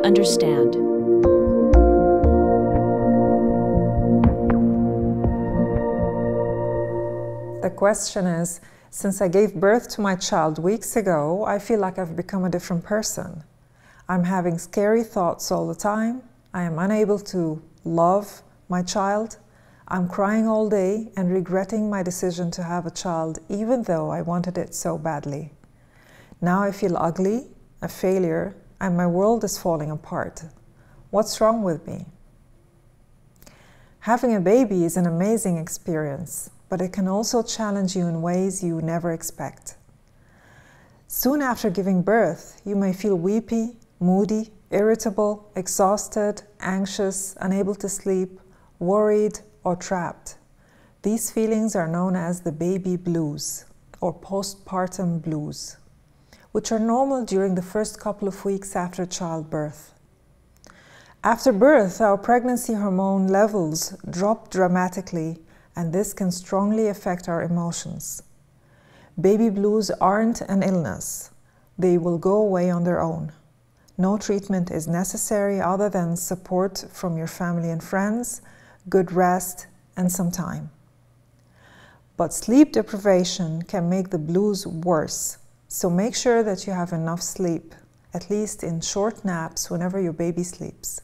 Understand. The question is, since I gave birth to my child weeks ago, I feel like I've become a different person. I'm having scary thoughts all the time. I am unable to love my child. I'm crying all day and regretting my decision to have a child, even though I wanted it so badly. Now I feel ugly, a failure, and my world is falling apart. What's wrong with me? Having a baby is an amazing experience, but it can also challenge you in ways you never expect. Soon after giving birth, you may feel weepy, moody, irritable, exhausted, anxious, unable to sleep, worried, or trapped. These feelings are known as the baby blues or postpartum blues, which are normal during the first couple of weeks after childbirth. After birth, our pregnancy hormone levels drop dramatically, and this can strongly affect our emotions. Baby blues aren't an illness. They will go away on their own. No treatment is necessary other than support from your family and friends, good rest, and some time. But sleep deprivation can make the blues worse, so make sure that you have enough sleep, at least in short naps whenever your baby sleeps.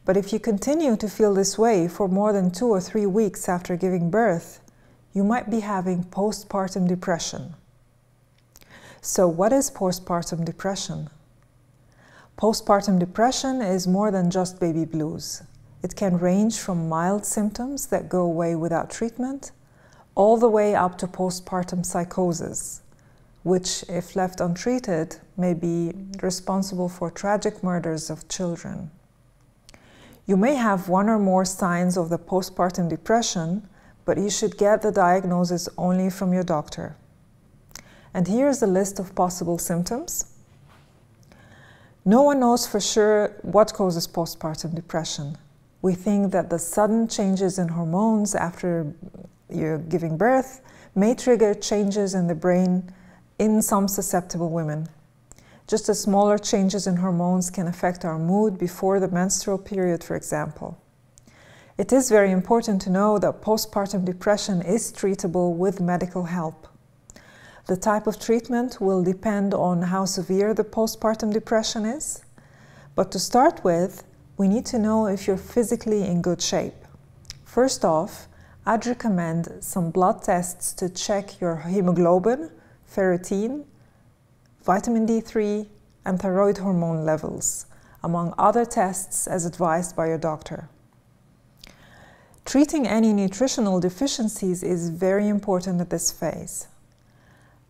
But if you continue to feel this way for more than 2 or 3 weeks after giving birth, you might be having postpartum depression. So what is postpartum depression? Postpartum depression is more than just baby blues. It can range from mild symptoms that go away without treatment, all the way up to postpartum psychosis, which, if left untreated, may be responsible for tragic murders of children. You may have one or more signs of the postpartum depression, but you should get the diagnosis only from your doctor. And here's a list of possible symptoms. No one knows for sure what causes postpartum depression. We think that the sudden changes in hormones after you're giving birth may trigger changes in the brain in some susceptible women. Just as smaller changes in hormones can affect our mood before the menstrual period, for example. It is very important to know that postpartum depression is treatable with medical help. The type of treatment will depend on how severe the postpartum depression is, but to start with, we need to know if you're physically in good shape. First off, I'd recommend some blood tests to check your hemoglobin, ferritin, vitamin D3, and thyroid hormone levels, among other tests as advised by your doctor. Treating any nutritional deficiencies is very important at this phase.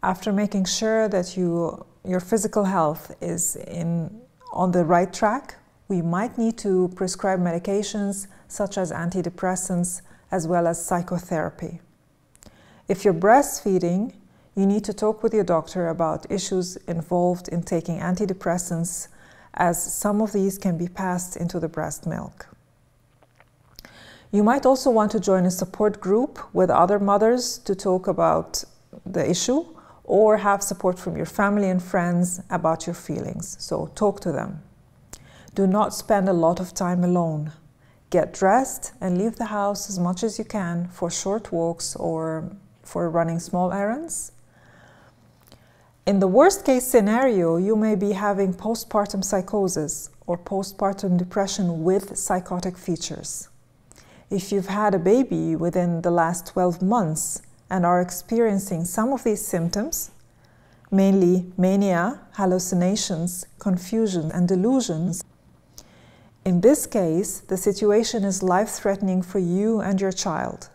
After making sure that your physical health is on the right track, we might need to prescribe medications such as antidepressants as well as psychotherapy. If you're breastfeeding, you need to talk with your doctor about issues involved in taking antidepressants, as some of these can be passed into the breast milk. You might also want to join a support group with other mothers to talk about the issue, or have support from your family and friends about your feelings, so talk to them. Do not spend a lot of time alone. Get dressed and leave the house as much as you can for short walks or for running small errands. In the worst case scenario, you may be having postpartum psychosis or postpartum depression with psychotic features. If you've had a baby within the last 12 months and are experiencing some of these symptoms, mainly mania, hallucinations, confusion, and delusions, in this case, the situation is life-threatening for you and your child.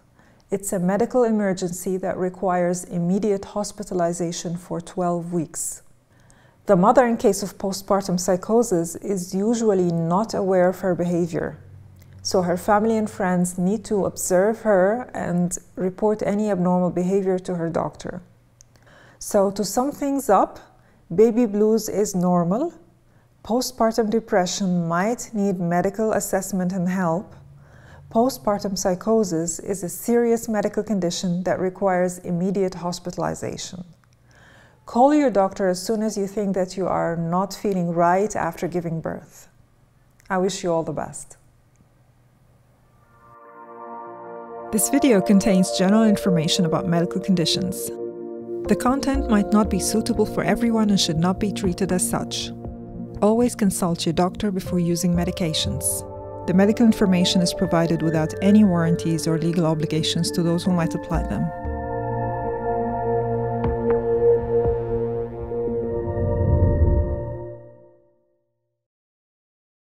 It's a medical emergency that requires immediate hospitalization for 12 weeks. The mother, in case of postpartum psychosis, is usually not aware of her behavior, so her family and friends need to observe her and report any abnormal behavior to her doctor. So to sum things up, baby blues is normal. Postpartum depression might need medical assessment and help. Postpartum psychosis is a serious medical condition that requires immediate hospitalization. Call your doctor as soon as you think that you are not feeling right after giving birth. I wish you all the best. This video contains general information about medical conditions. The content might not be suitable for everyone and should not be treated as such. Always consult your doctor before using medications. The medical information is provided without any warranties or legal obligations to those who might apply them.